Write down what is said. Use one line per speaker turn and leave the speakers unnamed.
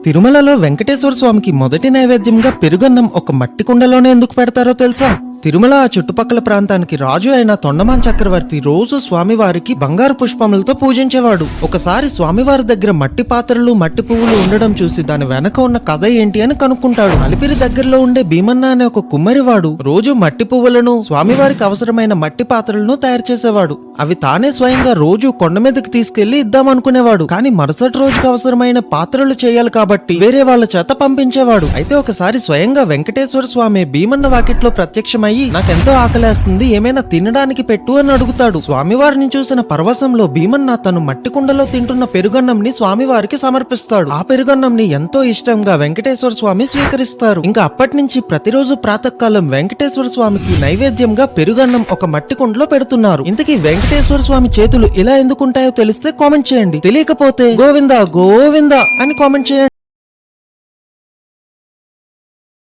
తిరుమలలో వెంకటేశ్వర స్వామికి మొదటి నైవేద్యంగా పెరుగన్నం ఒక మట్టి కుండలోనే ఎందుకు పెడతారో తెలుసా? తిరుమల ఆ చుట్టుపక్కల ప్రాంతానికి రాజు అయిన తొండమాన్ చక్రవర్తి రోజు స్వామివారికి బంగారు పుష్పములతో పూజించేవాడు. ఒకసారి స్వామివారి దగ్గర మట్టి పాత్రలు మట్టి పువ్వులు ఉండడం చూసి దాని వెనక ఉన్న కథ ఏంటి అని కనుక్కుంటాడు. అలిపిరి దగ్గరలో ఉండే భీమన్న అనే ఒక కుమ్మరివాడు రోజు మట్టి పువ్వులను స్వామివారికి అవసరమైన మట్టి పాత్రలను తయారు చేసేవాడు. అవి తానే స్వయంగా రోజు కొండ మీదకి తీసుకెళ్లి ఇద్దామనుకునేవాడు. కానీ మరుసటి రోజుకి అవసరమైన పాత్రలు చేయాలి కాబట్టి వేరే వాళ్ళ చేత పంపించేవాడు. అయితే ఒకసారి స్వయంగా వెంకటేశ్వర స్వామి భీమన్న వాకిట్లో ప్రత్యక్షమై నాకెంతో ఆకలేస్తుంది, ఏమైనా తినడానికి పెట్టు అని అడుగుతాడు. స్వామివారిని చూసిన పరవశంలో భీమన్న తను మట్టి కుండలో తింటున్న పెరుగన్నంని స్వామివారికి సమర్పిస్తాడు. ఆ పెరుగన్నంని ఎంతో ఇష్టంగా వెంకటేశ్వర స్వామి స్వీకరిస్తారు. ఇంకా అప్పటి నుంచి ప్రతిరోజు ప్రాతకాలం వెంకటేశ్వర స్వామికి నైవేద్యంగా పెరుగన్నం ఒక మట్టి కుండలో పెడుతున్నారు. ఇంతకీ వెంకటేశ్వర స్వామి చేతులు ఇలా ఎందుకుంటాయో తెలిస్తే కామెంట్ చేయండి. తెలియకపోతే గోవిందా గోవిందా అని కామెంట్ చేయండి.